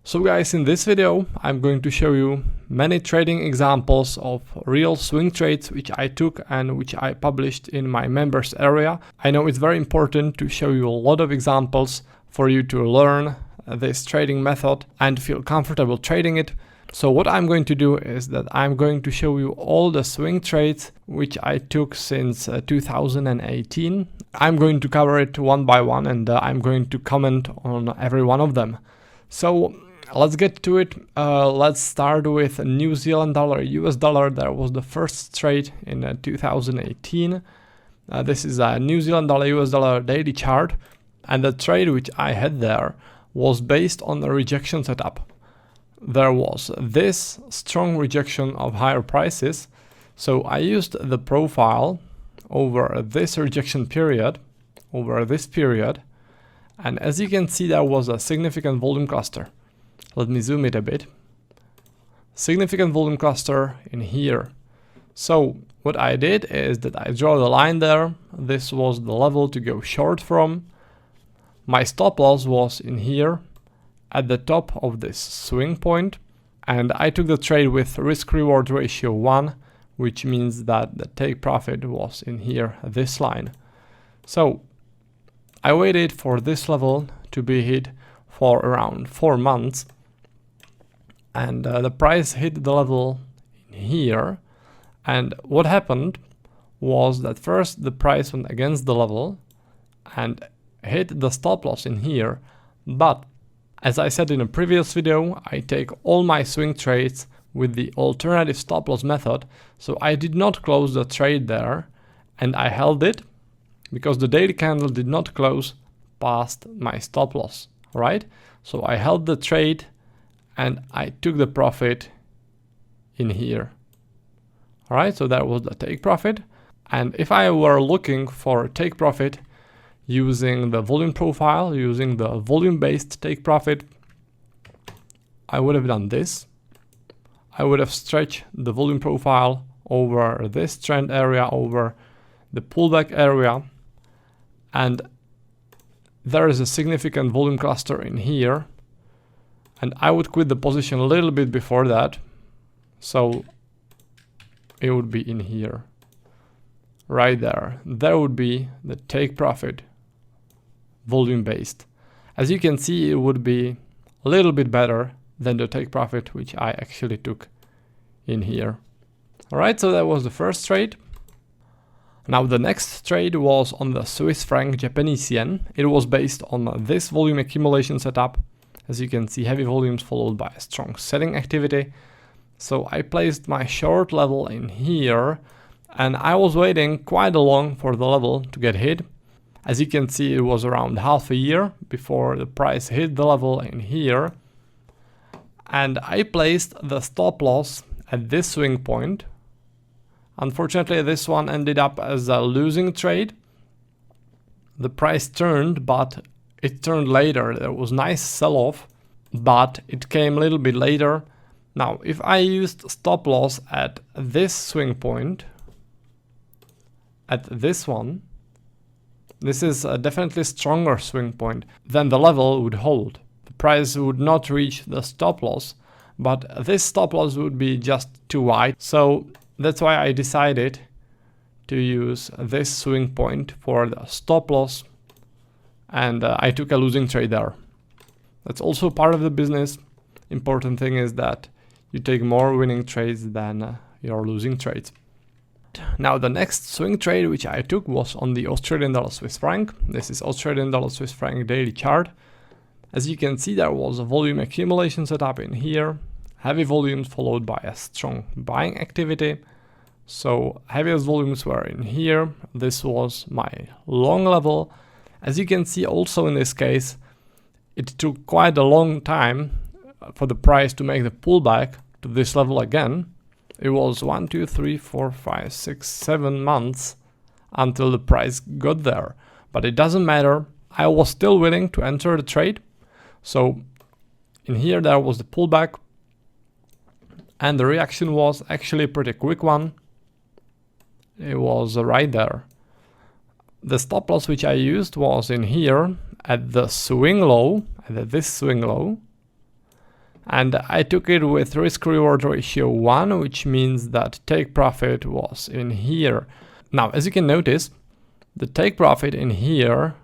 So guys, in this video I'm going to show you many trading examples of real swing trades which I took and which I published in my members area. I know it's very important to show you a lot of examples for you to learn this trading method and feel comfortable trading it. So what I'm going to do is that I'm going to show you all the swing trades which I took since 2018. I'm going to cover it one by one and I'm going to comment on every one of them. So let's get to it. Let's start with New Zealand dollar, US dollar. There was the first trade in 2018. This is a New Zealand dollar, US dollar daily chart. And the trade which I had there was based on the rejection setup. There was this strong rejection of higher prices. So I used the profile over this rejection period, over this period. And as you can see, there was a significant volume cluster. Let me zoom it a bit. Significant volume cluster in here. So what I did is that I draw the line there. This was the level to go short from. My stop loss was in here at the top of this swing point. And I took the trade with risk reward ratio 1, which means that the take profit was in here, this line. So I waited for this level to be hit for around 4 months. And the price hit the level in here. And what happened was that first the price went against the level and hit the stop loss in here. But as I said in a previous video, I take all my swing trades with the alternative stop loss method. So I did not close the trade there and I held it because the daily candle did not close past my stop loss, right? So I held the trade and I took the profit in here. All right, so that was the take profit. And if I were looking for take profit using the volume profile, using the volume-based take profit, I would have done this. I would have stretched the volume profile over this trend area, over the pullback area. And there is a significant volume cluster in here. And I would quit the position a little bit before that. So it would be in here. Right there. There would be the take profit volume based. As you can see, it would be a little bit better than the take profit which I actually took in here. Alright, so that was the first trade. Now the next trade was on the Swiss franc Japanese yen. It was based on this volume accumulation setup. As you can see, heavy volumes followed by a strong selling activity. So I placed my short level in here and I was waiting quite long for the level to get hit. As you can see, it was around half a year before the price hit the level in here. And I placed the stop loss at this swing point. Unfortunately, this one ended up as a losing trade. The price turned, but it turned later. There was nice sell-off, but it came a little bit later. Now, if I used stop loss at this swing point, at this one, this is a definitely stronger swing point, then the level would hold. The price would not reach the stop loss, but this stop loss would be just too wide. So that's why I decided to use this swing point for the stop loss. And I took a losing trade there. That's also part of the business. Important thing is that you take more winning trades than your losing trades. Now the next swing trade which I took was on the Australian dollar Swiss franc. This is Australian dollar Swiss franc daily chart. As you can see, there was a volume accumulation setup in here. Heavy volumes followed by a strong buying activity. So heaviest volumes were in here. This was my long level. As you can see also in this case, it took quite a long time for the price to make the pullback to this level again. It was 1, 2, 3, 4, 5, 6, 7 months until the price got there. But it doesn't matter. I was still willing to enter the trade. So in here there was the pullback. And the reaction was actually a pretty quick one. It was right there. The stop loss which I used was in here at the swing low, at this swing low. And I took it with risk reward ratio 1, which means that take profit was in here. Now, as you can notice, the take profit in here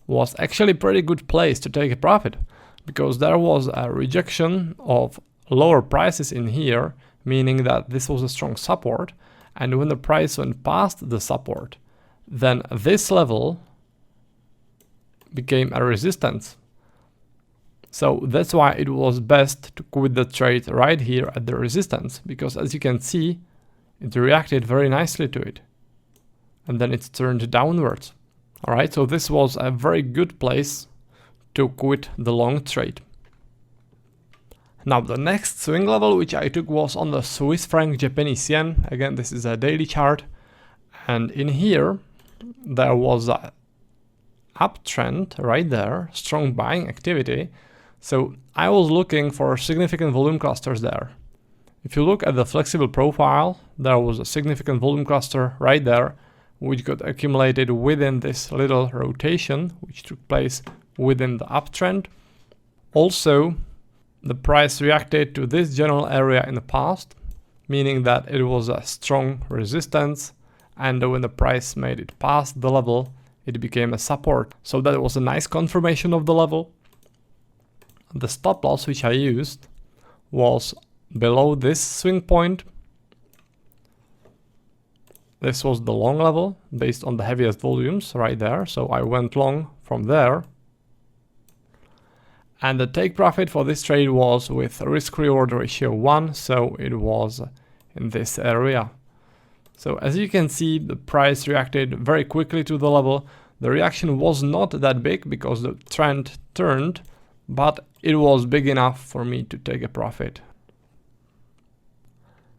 was actually a pretty good place to take a profit, because there was a rejection of lower prices in here, meaning that this was a strong support. And when the price went past the support, then this level became a resistance. So that's why it was best to quit the trade right here at the resistance, because as you can see, it reacted very nicely to it. And then it turned downwards. Alright, so this was a very good place to quit the long trade. Now the next swing level which I took was on the Swiss franc Japanese yen. Again, this is a daily chart. And in here, there was a uptrend right there, strong buying activity. So I was looking for significant volume clusters there. If you look at the flexible profile, there was a significant volume cluster right there, which got accumulated within this little rotation, which took place within the uptrend. Also, the price reacted to this general area in the past, meaning that it was a strong resistance, and when the price made it past the level, it became a support. So that was a nice confirmation of the level. The stop loss which I used was below this swing point. This was the long level based on the heaviest volumes right there. So I went long from there. And the take profit for this trade was with risk reward ratio 1. So it was in this area. So as you can see, the price reacted very quickly to the level. The reaction was not that big because the trend turned, but it was big enough for me to take a profit.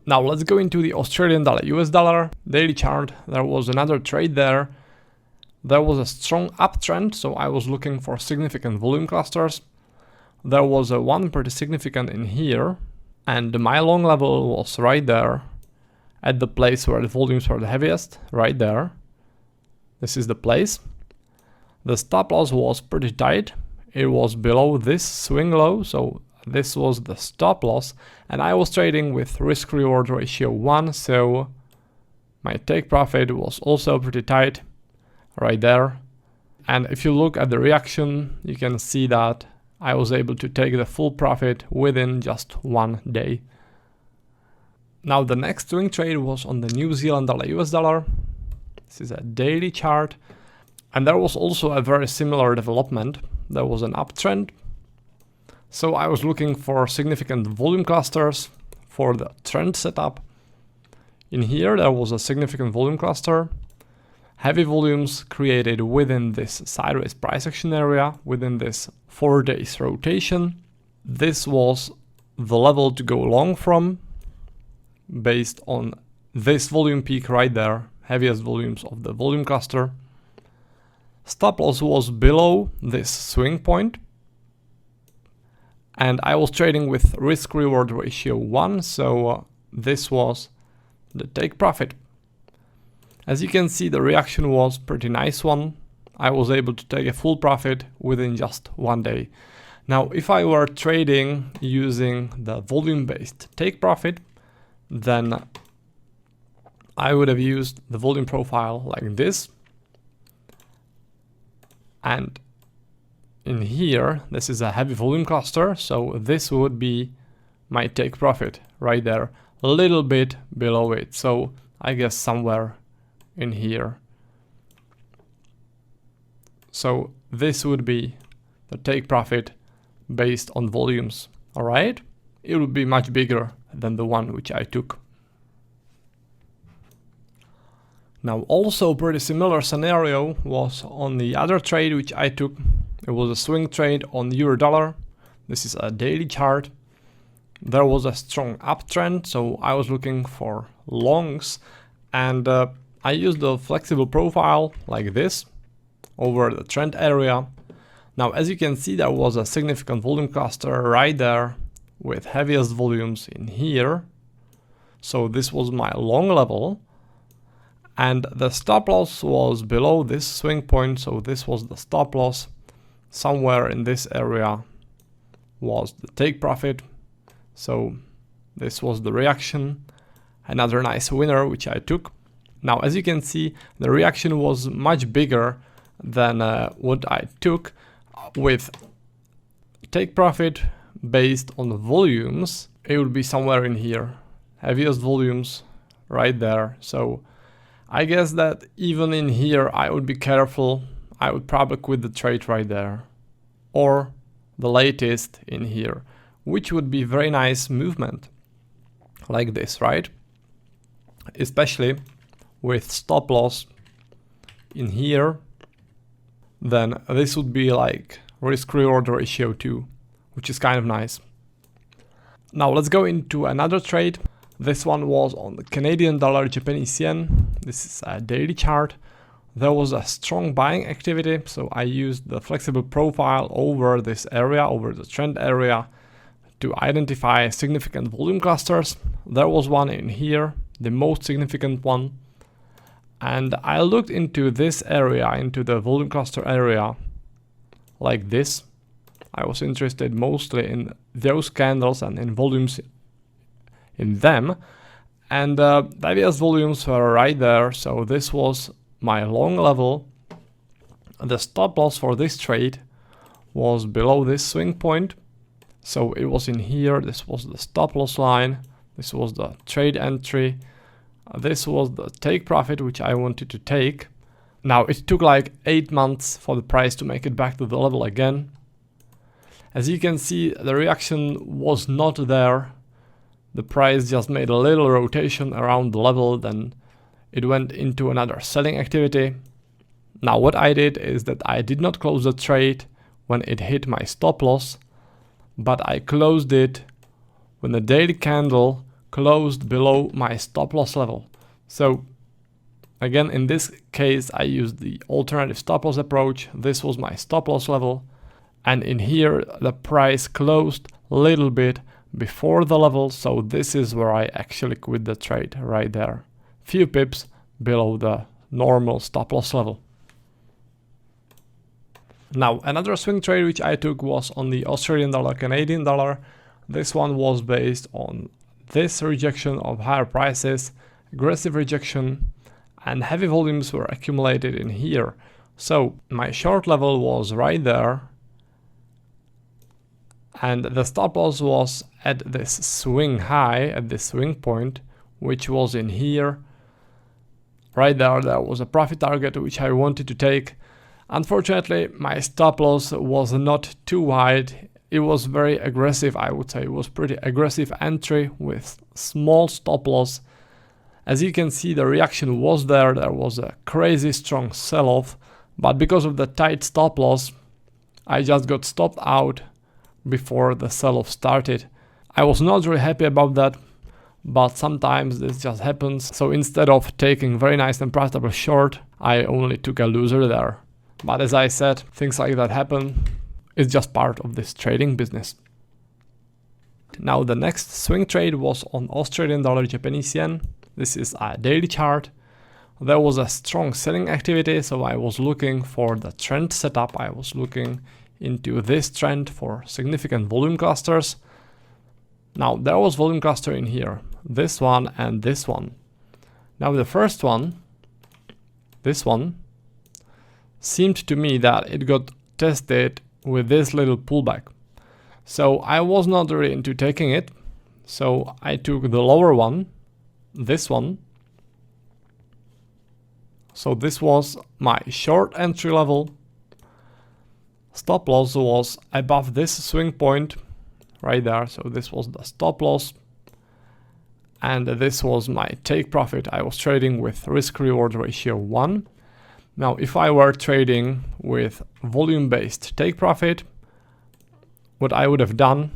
Now let's go into the Australian dollar US dollar daily chart. There was another trade there. There was a strong uptrend, so I was looking for significant volume clusters. There was a one pretty significant in here, and my long level was right there at the place where the volumes were the heaviest, right there. This is the place. The stop loss was pretty tight. It was below this swing low, so this was the stop loss, and I was trading with risk reward ratio 1, so my take profit was also pretty tight right there. And if you look at the reaction, you can see that I was able to take the full profit within just 1 day. Now the next swing trade was on the New Zealand dollar US dollar. This is a daily chart, and there was also a very similar development. There was an uptrend. So I was looking for significant volume clusters for the trend setup. In here there was a significant volume cluster. Heavy volumes created within this sideways price action area, within this 4 days rotation. This was the level to go long from, based on this volume peak right there, heaviest volumes of the volume cluster. Stop loss was below this swing point, and I was trading with risk reward ratio 1, so this was the take profit. As you can see, the reaction was pretty nice one. I was able to take a full profit within just 1 day. Now, if I were trading using the volume-based take profit, then I would have used the volume profile like this. And in here, this is a heavy volume cluster, so this would be my take profit right there, a little bit below it. So I guess somewhere in here. So this would be the take profit based on volumes, all right? It would be much bigger than the one which I took. Now also pretty similar scenario was on the other trade which I took. It was a swing trade on euro dollar. This is a daily chart. There was a strong uptrend, so I was looking for longs, and I used the flexible profile like this over the trend area. Now as you can see, there was a significant volume cluster right there with heaviest volumes in here. So this was my long level. And the stop loss was below this swing point, so this was the stop loss somewhere in this area was the take profit. So this was the reaction, another nice winner which I took. Now as you can see, the reaction was much bigger than what I took with take profit based on the volumes. It would be somewhere in here, heaviest volumes right there. So I guess that even in here I would be careful. I would probably quit the trade right there, or the latest in here, which would be very nice movement like this, right? Especially with stop loss in here, then this would be like risk reward ratio 2, which is kind of nice. Now let's go into another trade. This one was on the Canadian dollar Japanese yen. This is a daily chart. There was a strong buying activity, so I used the flexible profile over this area, over the trend area, to identify significant volume clusters. There was one in here, the most significant one. And I looked into this area, into the volume cluster area, like this. I was interested mostly in those candles and in volumes in them. And the various volumes were right there, so this was my long level. The stop loss for this trade was below this swing point. So it was in here, this was the stop loss line, this was the trade entry, this was the take profit which I wanted to take. Now it took like 8 months for the price to make it back to the level again. As you can see, the reaction was not there. The price just made a little rotation around the level, then it went into another selling activity. Now what I did is that I did not close the trade when it hit my stop loss, but I closed it when the daily candle closed below my stop loss level. So again, in this case, I used the alternative stop loss approach. This was my stop loss level. And in here, the price closed a little bit before the level. So this is where I actually quit the trade right there. Few pips below the normal stop loss level. Now, another swing trade which I took was on the Australian dollar, Canadian dollar. This one was based on this rejection of higher prices, aggressive rejection, and heavy volumes were accumulated in here. So my short level was right there, and the stop loss was at this swing high, at this swing point, which was in here. Right there, there was a profit target which I wanted to take. Unfortunately, my stop loss was not too wide. It was very aggressive, I would say. It was pretty aggressive entry with small stop loss. As you can see, the reaction was there. There was a crazy strong sell-off, but because of the tight stop loss, I just got stopped out before the sell-off started. I was not really happy about that, but sometimes this just happens. So instead of taking very nice and profitable short, I only took a loser there. But as I said, things like that happen. It's just part of this trading business. Now the next swing trade was on Australian dollar Japanese yen. This is a daily chart. There was a strong selling activity, so I was looking for the trend setup. I was looking into this trend for significant volume clusters. Now there was volume cluster in here, this one and this one. Now the first one, this one, seemed to me that it got tested with this little pullback. So I was not really into taking it. So I took the lower one, this one. So this was my short entry level. Stop loss was above this swing point right there. So this was the stop loss. And this was my take profit. I was trading with risk reward ratio 1. Now, if I were trading with volume-based take profit, what I would have done,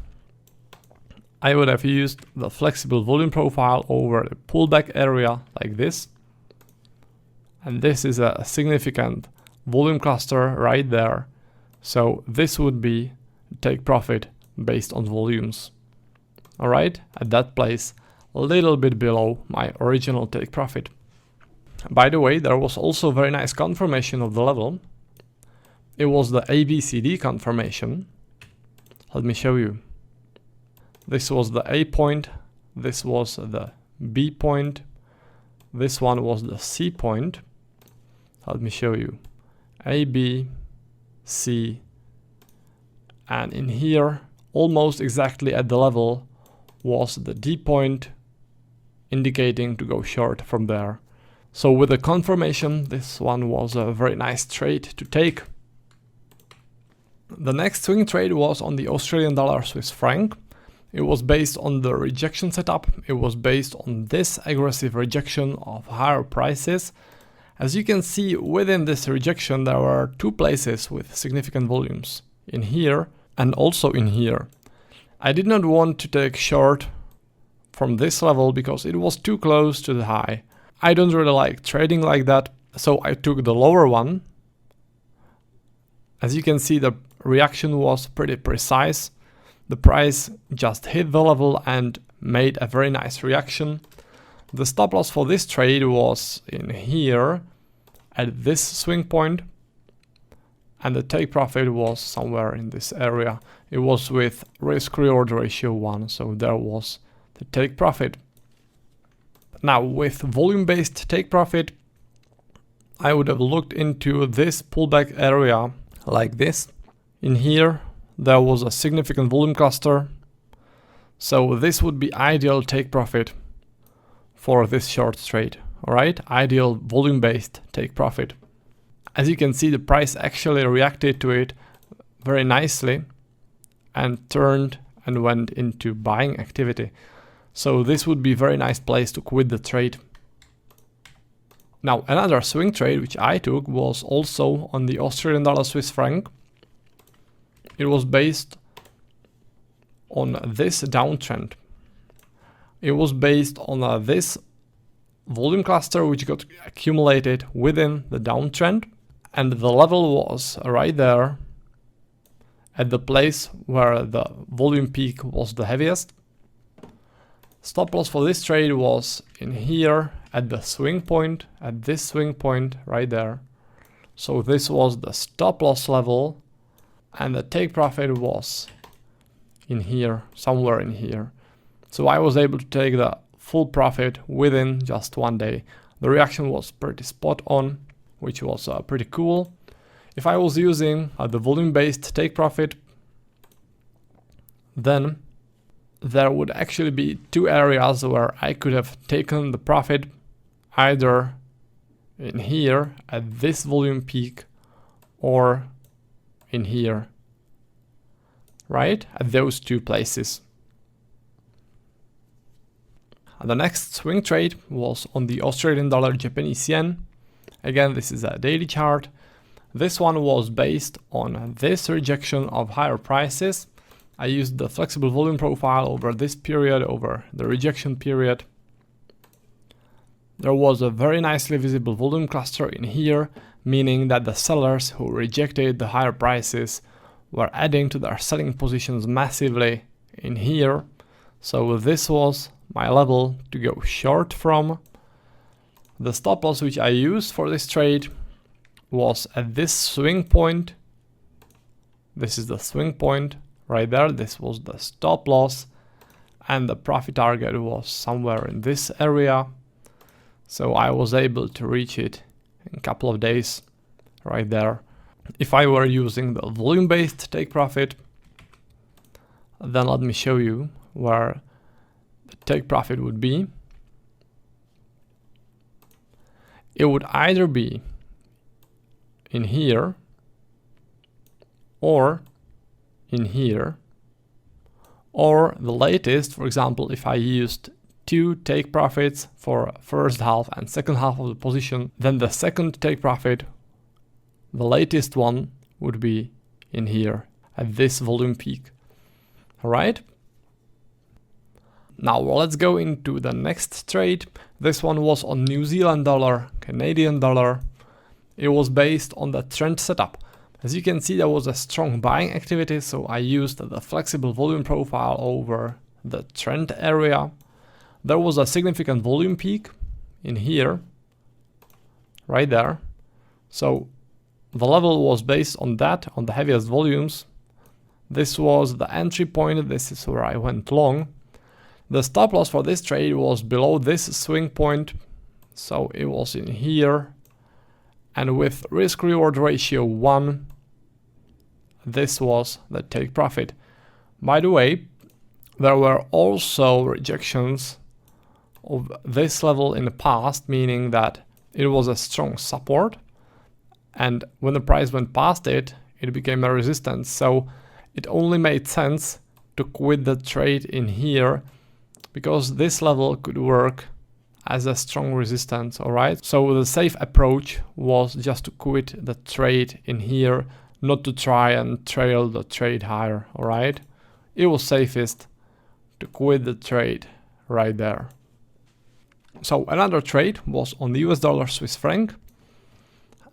I would have used the flexible volume profile over the pullback area like this. And this is a significant volume cluster right there. So this would be take profit based on volumes. All right, at that place, a little bit below my original take profit. By the way, there was also very nice confirmation of the level. It was the ABCD confirmation. Let me show you. This was the A point, this was the B point, this one was the C point. Let me show you. A, B, C, and in here, almost exactly at the level, was the D point, indicating to go short from there. So with the confirmation, this one was a very nice trade to take. The next swing trade was on the Australian dollar Swiss franc. It was based on the rejection setup. It was based on this aggressive rejection of higher prices. As you can see, within this rejection, there were two places with significant volumes, in here and also in here. I did not want to take short from this level because it was too close to the high. I don't really like trading like that, so I took the lower one. As you can see, the reaction was pretty precise. The price just hit the level and made a very nice reaction. The stop loss for this trade was in here at this swing point, and the take profit was somewhere in this area. It was with risk reward ratio 1, so there was the take profit. Now with volume based take profit, I would have looked into this pullback area like this. In here there was a significant volume cluster, so this would be ideal take profit for this short trade. Alright, ideal volume based take profit. As you can see, the price actually reacted to it very nicely and turned and went into buying activity. So this would be a very nice place to quit the trade. Now another swing trade which I took was also on the Australian dollar Swiss franc. It was based on this downtrend. It was based on this volume cluster which got accumulated within the downtrend, and the level was right there at the place where the volume peak was the heaviest. Stop loss for this trade was in here at the swing point, at this swing point right there. So this was the stop loss level, and the take profit was in here, somewhere in here. So I was able to take the full profit within just 1 day. The reaction was pretty spot on, which was pretty cool. If I was using the volume based take profit, then there would actually be two areas where I could have taken the profit, either in here at this volume peak or in here, right? At those two places. The next swing trade was on the Australian dollar Japanese yen. Again, this is a daily chart. This one was based on this rejection of higher prices. I used the flexible volume profile over this period, over the rejection period. There was a very nicely visible volume cluster in here, meaning that the sellers who rejected the higher prices were adding to their selling positions massively in here. So this was my level to go short from. The stop loss which I used for this trade was at this swing point. This is the swing point right there. This was the stop loss, and the profit target was somewhere in this area. So I was able to reach it in a couple of days right there. If I were using the volume based take profit, then let me show you where the take profit would be. It would either be in here or in here, or the latest, for example, if I used two take profits for first half and second half of the position, then the second take profit, the latest one, would be in here at this volume peak. All right. Now let's go into the next trade. This one was on New Zealand dollar, Canadian dollar. It was based on the trend setup. As you can see, there was a strong buying activity, so I used the flexible volume profile over the trend area. There was a significant volume peak in here, right there. So the level was based on that, on the heaviest volumes. This was the entry point, this is where I went long. The stop loss for this trade was below this swing point, so it was in here. And with risk reward ratio 1, this was the take profit. By the way, there were also rejections of this level in the past, meaning that it was a strong support, and when the price went past it, it became a resistance. So it only made sense to quit the trade in here, because this level could work as a strong resistance, alright? So the safe approach was just to quit the trade in here, not to try and trail the trade higher, alright? It was safest to quit the trade right there. So another trade was on the US dollar Swiss franc,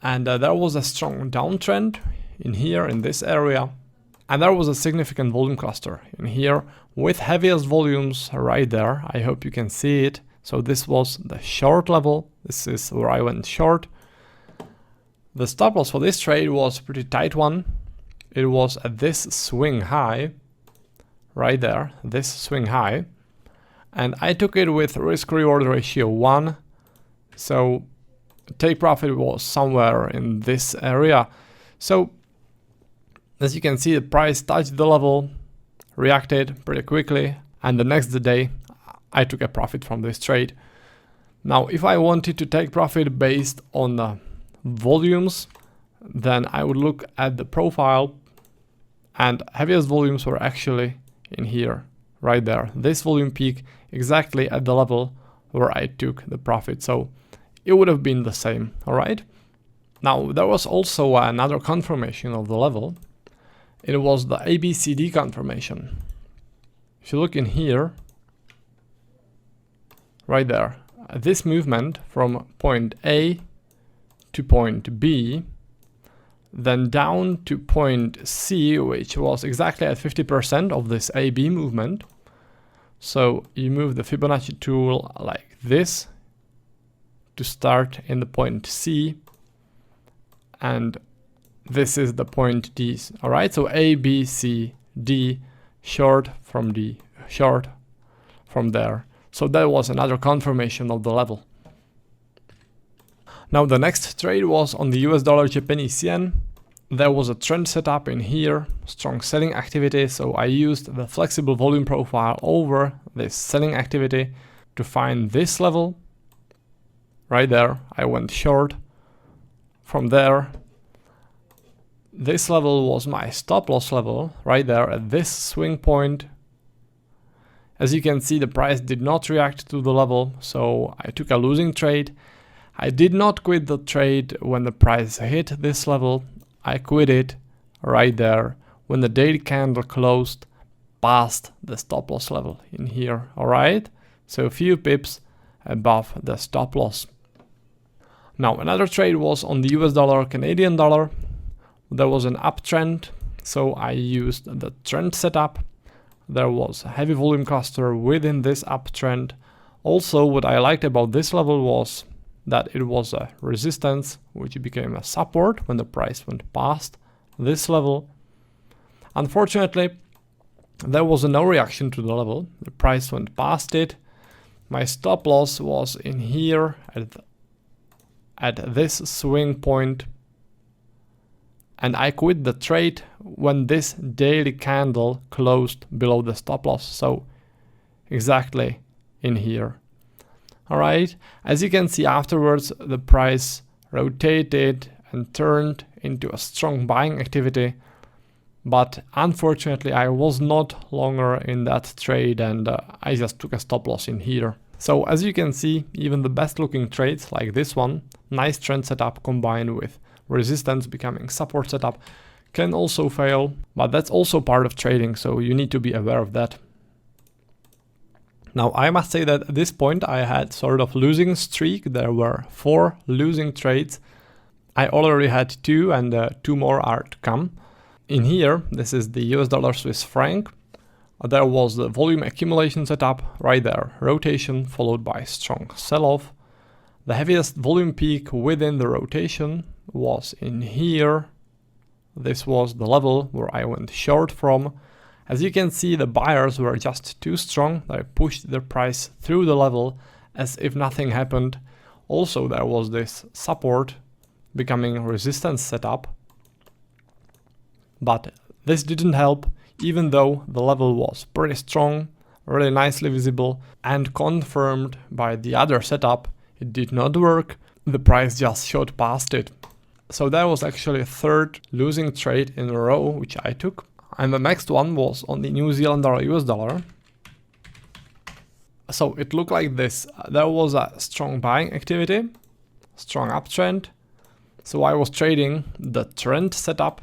and there was a strong downtrend in here, in this area, and there was a significant volume cluster in here with heaviest volumes right there. I hope you can see it. So this was the short level. This is where I went short. The stop loss for this trade was a pretty tight one. It was at this swing high right there, this swing high, and I took it with risk reward ratio 1. So take profit was somewhere in this area. So as you can see, the price touched the level, reacted pretty quickly, and the next day I took a profit from this trade. Now, if I wanted to take profit based on the volumes, then I would look at the profile, and heaviest volumes were actually in here, right there. This volume peak exactly at the level where I took the profit. So it would have been the same, all right? Now, there was also another confirmation of the level. It was the ABCD confirmation. If you look in here, right there, this movement from point A to point B, then down to point C, which was exactly at 50% of this AB movement. So you move the Fibonacci tool like this to start in the point C, and this is the point D. All right, so A, B, C, D, short from D, short from there. So that was another confirmation of the level. Now the next trade was on the US dollar Japanese yen. There was a trend setup in here, strong selling activity, so I used the flexible volume profile over this selling activity to find this level. Right there, I went short. From there, this level was my stop loss level, right there at this swing point. As you can see, the price did not react to the level, so I took a losing trade. I did not quit the trade when the price hit this level. I quit it right there when the daily candle closed past the stop loss level in here, alright? So a few pips above the stop loss. Now another trade was on the US dollar Canadian dollar. There was an uptrend, so I used the trend setup. There was a heavy volume cluster within this uptrend. Also, what I liked about this level was that it was a resistance which became a support when the price went past this level. Unfortunately, there was no reaction to the level. The price went past it. My stop loss was in here at this swing point, and I quit the trade when this daily candle closed below the stop loss, so exactly in here. Alright, as you can see afterwards, the price rotated and turned into a strong buying activity, but unfortunately I was not longer in that trade, and I just took a stop loss in here. So as you can see, even the best looking trades like this one, nice trend setup combined with resistance becoming support setup, can also fail, but that's also part of trading, so you need to be aware of that. Now I must say that at this point I had sort of losing streak. There were 4 losing trades. I already had 2, and 2 more are to come. In here, this is the US dollar Swiss franc. There was the volume accumulation setup right there, rotation followed by strong sell-off. The heaviest volume peak within the rotation was in here, this was the level where I went short from. As you can see, the buyers were just too strong. They pushed the price through the level as if nothing happened. Also, there was this support becoming resistance setup. But this didn't help, even though the level was pretty strong, really nicely visible, and confirmed by the other setup. It did not work. The price just shot past it. So that was actually a third losing trade in a row which I took. And the next one was on the New Zealand dollar US dollar. So it looked like this. There was a strong buying activity, strong uptrend. So I was trading the trend setup.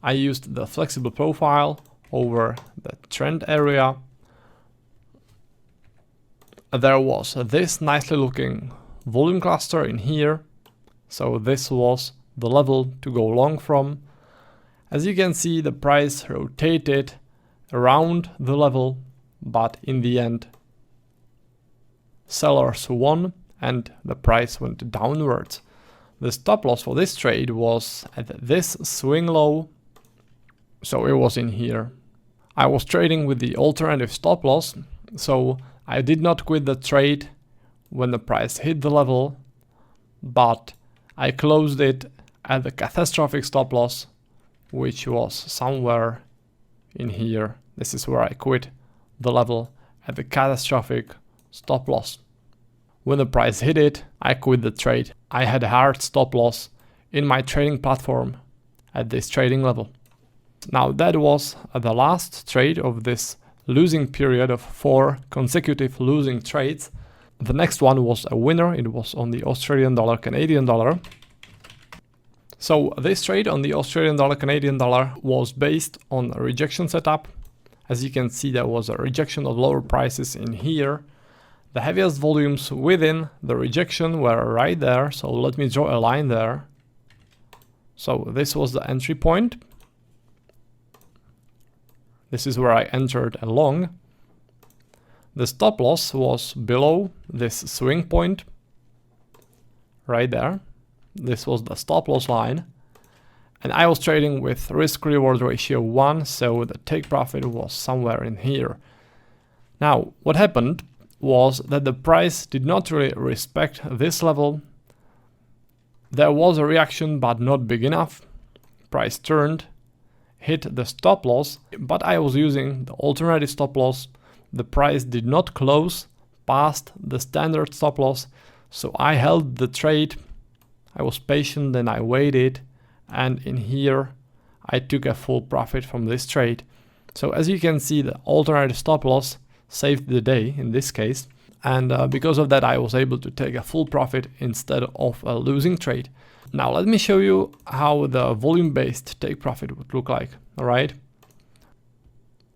I used the flexible profile over the trend area. There was this nicely looking volume cluster in here. So this was the level to go long from. As you can see, the price rotated around the level, but in the end, sellers won and the price went downwards. The stop loss for this trade was at this swing low, so it was in here. I was trading with the alternative stop loss, so I did not quit the trade when the price hit the level, but I closed it at the catastrophic stop loss, which was somewhere in here. This is where I quit the level at the catastrophic stop loss. When the price hit it, I quit the trade. I had a hard stop loss in my trading platform at this trading level. Now that was the last trade of this losing period of 4 consecutive losing trades. The next one was a winner. It was on the Australian dollar, Canadian dollar. So this trade on the Australian dollar, Canadian dollar was based on a rejection setup. As you can see, there was a rejection of lower prices in here. The heaviest volumes within the rejection were right there. So let me draw a line there. So this was the entry point. This is where I entered a long. The stop loss was below this swing point right there. This was the stop loss line. And I was trading with risk reward ratio 1, so the take profit was somewhere in here. Now, what happened was that the price did not really respect this level. There was a reaction, but not big enough. Price turned, hit the stop loss, but I was using the alternative stop loss. The price did not close past the standard stop loss, so I held the trade. I was patient, then I waited, and in here I took a full profit from this trade. So as you can see, the alternative stop loss saved the day in this case, and because of that I was able to take a full profit instead of a losing trade. Now let me show you how the volume-based take profit would look like. All right,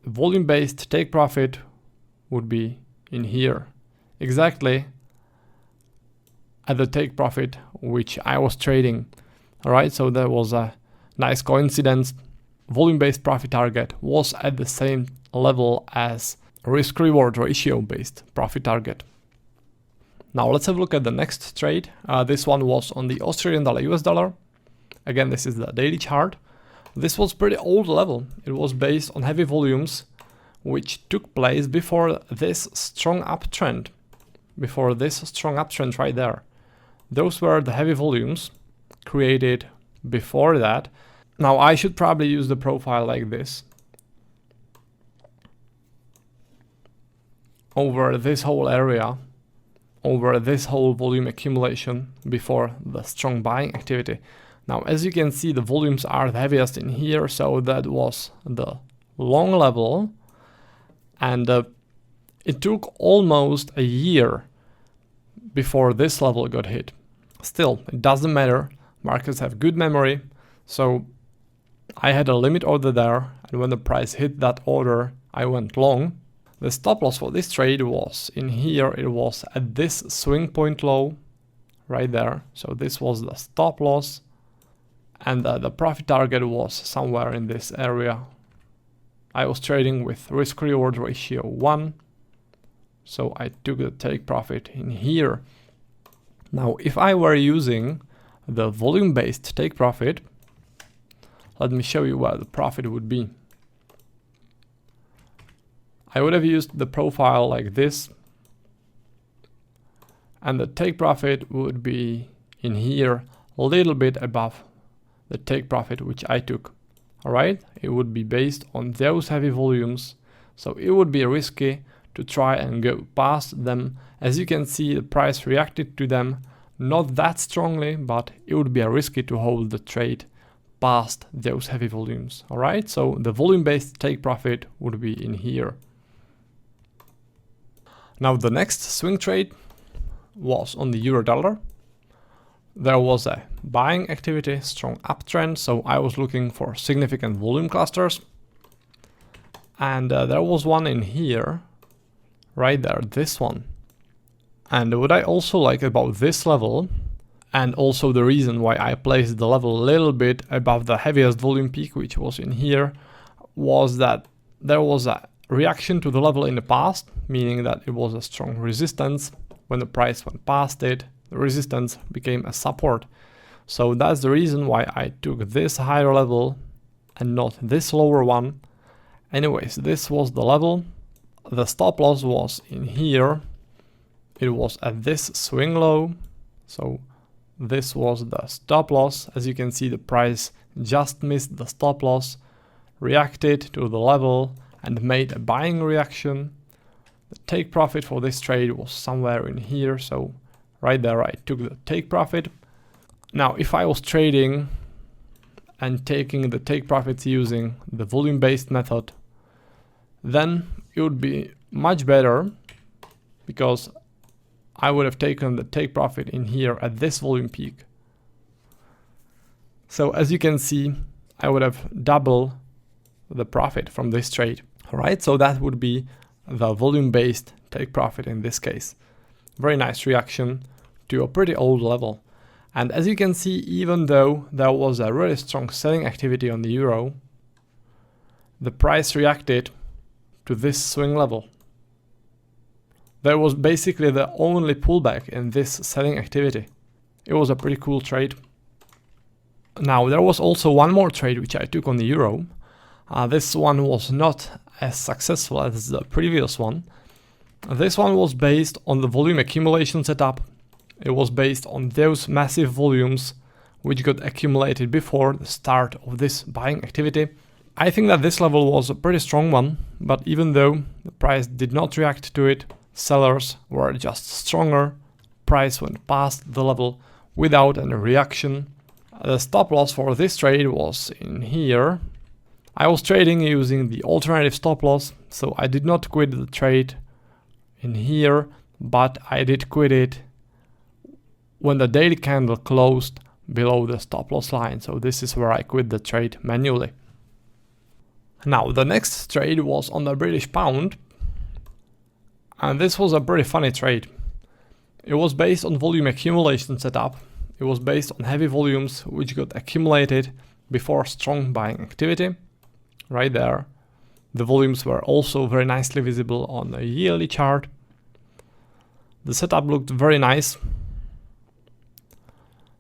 volume-based take profit would be in here, exactly at the take profit which I was trading. All right, so there was a nice coincidence. Volume-based profit target was at the same level as risk-reward ratio-based profit target. Now let's have a look at the next trade. This one was on the Australian dollar US dollar. Again, this is the daily chart. This was pretty old level. It was based on heavy volumes which took place before this strong uptrend. Before this strong uptrend right there. Those were the heavy volumes created before that. Now I should probably use the profile like this. Over this whole area, over this whole volume accumulation before the strong buying activity. Now as you can see, the volumes are the heaviest in here, so that was the long level, and it took almost a year before this level got hit. Still, it doesn't matter, markets have good memory, so I had a limit order there, and when the price hit that order, I went long. The stop loss for this trade was in here. It was at this swing point low right there. So this was the stop loss, and the profit target was somewhere in this area. I was trading with risk reward ratio 1, so I took the take profit in here. Now if I were using the volume based take profit, let me show you where the profit would be. I would have used the profile like this, and the take profit would be in here a little bit above the take profit which I took. Alright, it would be based on those heavy volumes, so it would be risky to try and go past them. As you can see, the price reacted to them not that strongly, but it would be risky to hold the trade past those heavy volumes. Alright, so the volume based take profit would be in here. Now the next swing trade was on the euro dollar. There was a buying activity, strong uptrend, so I was looking for significant volume clusters. And there was one in here, right there, this one. And what I also like about this level, and also the reason why I placed the level a little bit above the heaviest volume peak, which was in here, was that there was a reaction to the level in the past, meaning that it was a strong resistance. When the price went past it, the resistance became a support. So that's the reason why I took this higher level and not this lower one. Anyways, this was the level. The stop loss was in here. It was at this swing low. So this was the stop loss. As you can see, the price just missed the stop loss, reacted to the level and made a buying reaction. The take profit for this trade was somewhere in here, so right there I took the take profit. Now if I was trading and taking the take profits using the volume based method, then it would be much better, because I would have taken the take profit in here at this volume peak. So as you can see, I would have double the profit from this trade. Alright, so that would be the volume based take profit in this case. Very nice reaction to a pretty old level. And as you can see, even though there was a really strong selling activity on the euro, the price reacted to this swing level. There was basically the only pullback in this selling activity. It was a pretty cool trade. Now there was also one more trade which I took on the euro. This one was not as successful as the previous one. This one was based on the volume accumulation setup. It was based on those massive volumes which got accumulated before the start of this buying activity. I think that this level was a pretty strong one, but even though the price did not react to it, sellers were just stronger. Price went past the level without any reaction. The stop loss for this trade was in here. I was trading using the alternative stop loss, so I did not quit the trade in here, but I did quit it when the daily candle closed below the stop loss line. So this is where I quit the trade manually. Now the next trade was on the British pound, and this was a pretty funny trade. It was based on volume accumulation setup. It was based on heavy volumes which got accumulated before strong buying activity. Right there. The volumes were also very nicely visible on the yearly chart. The setup looked very nice.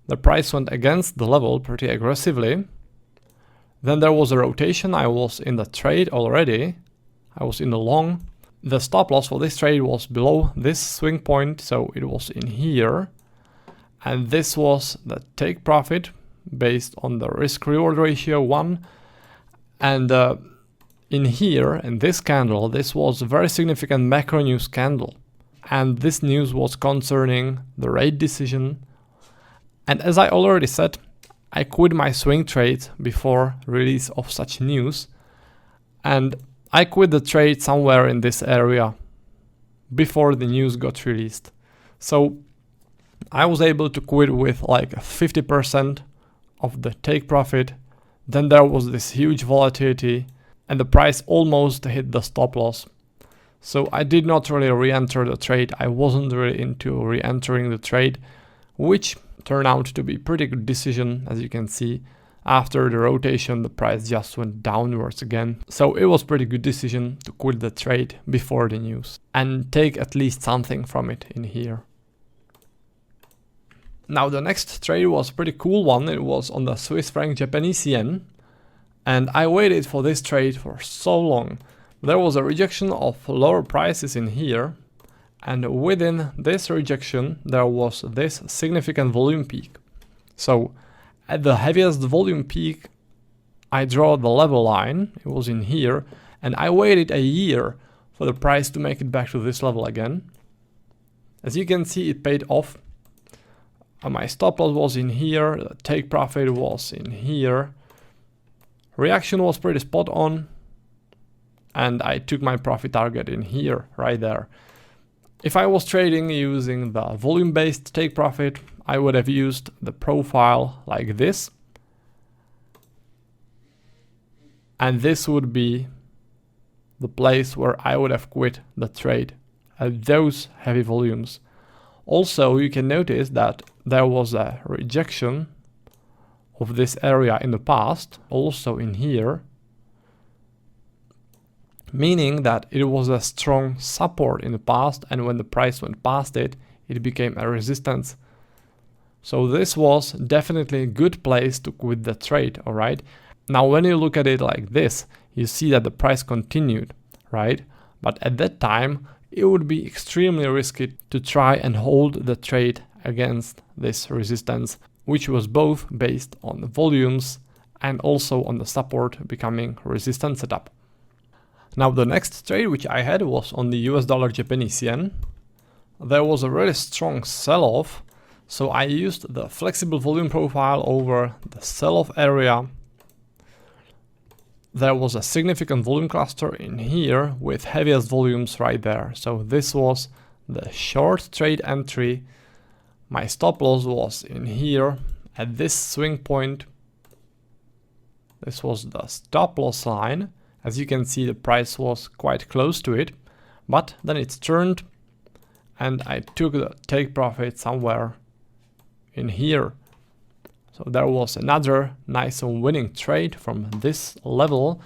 The price went against the level pretty aggressively. Then there was a rotation. I was in the trade already. I was in the long. The stop loss for this trade was below this swing point, so it was in here. And this was the take profit based on the risk reward ratio 1. And in here, in this candle, this was a very significant macro news candle. And this news was concerning the rate decision. And as I already said, I quit my swing trade before release of such news. And I quit the trade somewhere in this area before the news got released. So I was able to quit with like 50% of the take profit. Then there was this huge volatility and the price almost hit the stop loss. So I did not really re-enter the trade. I wasn't really into re-entering the trade, which turned out to be a pretty good decision. As you can see, after the rotation, the price just went downwards again. So it was a pretty good decision to quit the trade before the news and take at least something from it in here. Now the next trade was a pretty cool one. It was on the Swiss franc Japanese yen. And I waited for this trade for so long. There was a rejection of lower prices in here, and within this rejection there was this significant volume peak. So at the heaviest volume peak I draw the level line, it was in here, and I waited a year for the price to make it back to this level again. As you can see, it paid off. My stop loss was in here, the take profit was in here. Reaction was pretty spot on, and I took my profit target in here, right there. If I was trading using the volume-based take profit, I would have used the profile like this. And this would be the place where I would have quit the trade at those heavy volumes. Also, you can notice that there was a rejection of this area in the past, also in here, meaning that it was a strong support in the past, and when the price went past it, it became a resistance. So this was definitely a good place to quit the trade, alright? Now when you look at it like this, you see that the price continued, right? But at that time, it would be extremely risky to try and hold the trade against this resistance, which was both based on the volumes and also on the support becoming resistance setup. Now the next trade which I had was on the US dollar Japanese yen. There was a really strong sell-off, so I used the flexible volume profile over the sell-off area. There was a significant volume cluster in here with heaviest volumes right there. So this was the short trade entry. My stop loss was in here at this swing point. This was the stop loss line. As you can see, the price was quite close to it, but then it's turned and I took the take profit somewhere in here. So there was another nice winning trade from this level.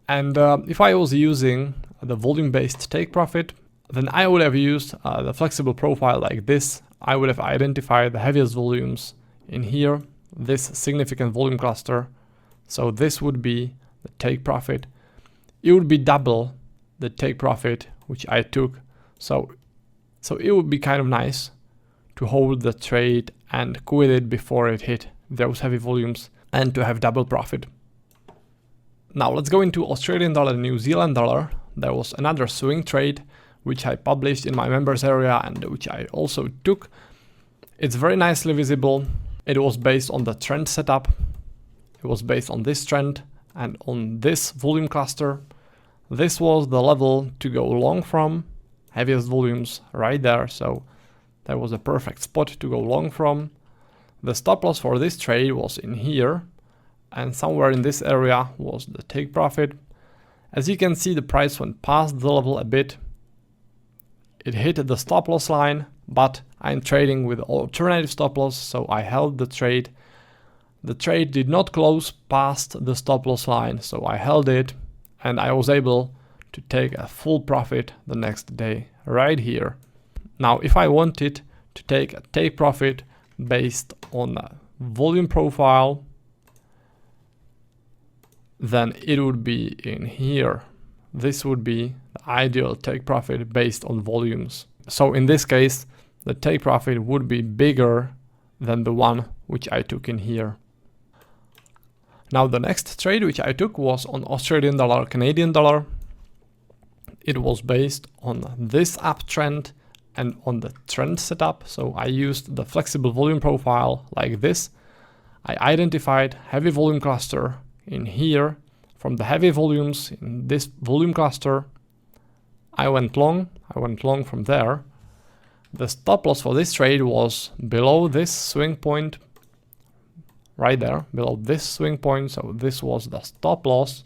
And if I was using the volume-based take profit, then I would have used the flexible profile like this. I would have identified the heaviest volumes in here, this significant volume cluster. So this would be the take profit. It would be double the take profit which I took. So it would be kind of nice to hold the trade and quit it before it hit those heavy volumes and to have double profit. Now let's go into Australian dollar and New Zealand dollar. There was another swing trade which I published in my members area and which I also took. It's very nicely visible. It was based on the trend setup. It was based on this trend and on this volume cluster. This was the level to go long from, heaviest volumes right there. So that was a perfect spot to go long from. The stop loss for this trade was in here, and somewhere in this area was the take profit. As you can see, the price went past the level a bit. It hit the stop loss line, but I'm trading with alternative stop loss, so I held the trade. The trade did not close past the stop loss line, so I held it, and I was able to take a full profit the next day right here. Now, if I wanted to take a take profit based on a volume profile, then it would be in here. This would be the ideal take profit based on volumes. So in this case, the take profit would be bigger than the one which I took in here. Now the next trade which I took was on Australian dollar, Canadian dollar. It was based on this uptrend and on the trend setup. So I used the flexible volume profile like this. I identified heavy volume cluster in here. From the heavy volumes in this volume cluster, I went long from there. The stop loss for this trade was below this swing point, right there, below this swing point. So this was the stop loss.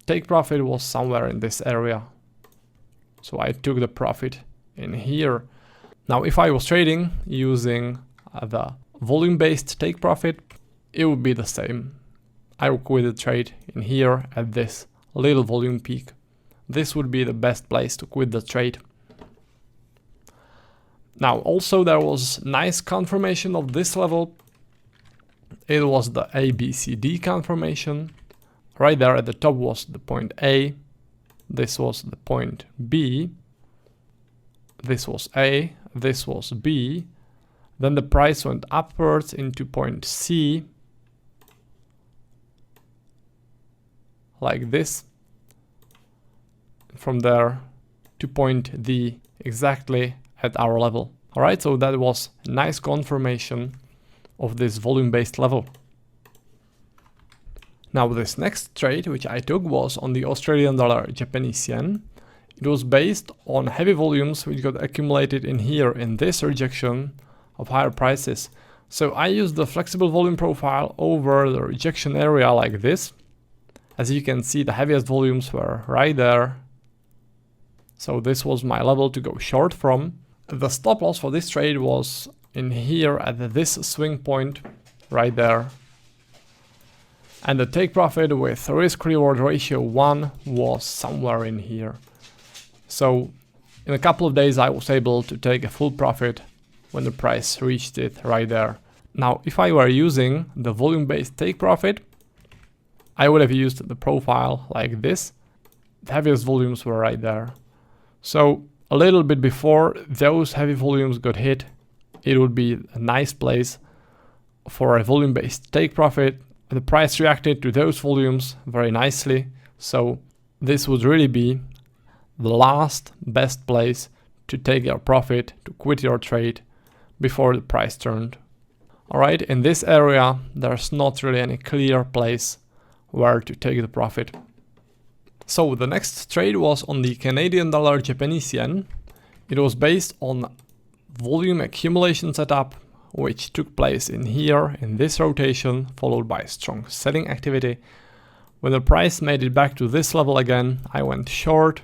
Take profit was somewhere in this area. So I took the profit in here. Now, if I was trading using the volume-based take profit, it would be the same. I would quit the trade in here at this little volume peak. This would be the best place to quit the trade. Now, also there was nice confirmation of this level. it was the ABCD confirmation. Right there at the top was the point A, this was the point B, this was A, this was B, then the price went upwards into point C, like this, from there to point D, exactly at our level. Alright, so that was a nice confirmation of this volume-based level. Now this next trade which I took was on the Australian dollar Japanese yen. It was based on heavy volumes which got accumulated in here in this rejection of higher prices. So I used the flexible volume profile over the rejection area like this. As you can see, the heaviest volumes were right there. So this was my level to go short from. The stop loss for this trade was in here at this swing point right there. And the take profit with risk reward ratio 1 was somewhere in here. So in a couple of days I was able to take a full profit when the price reached it right there. Now if I were using the volume based take profit, I would have used the profile like this. The heaviest volumes were right there. So a little bit before those heavy volumes got hit, it would be a nice place for a volume based take profit. The price reacted to those volumes very nicely. So this would really be the last best place to take your profit, to quit your trade before the price turned. Alright, in this area there's not really any clear place where to take the profit. So the next trade was on the Canadian dollar Japanese yen. It was based on volume accumulation setup which took place in here in this rotation, followed by strong selling activity. When the price made it back to this level again, I went short.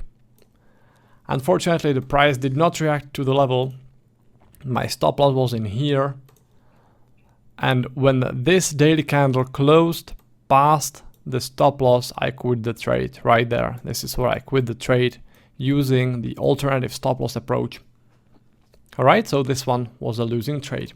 Unfortunately, the price did not react to the level. My stop loss was in here. And when this daily candle closed past the stop loss, I quit the trade right there. This is where I quit the trade using the alternative stop loss approach. Alright, so this one was a losing trade.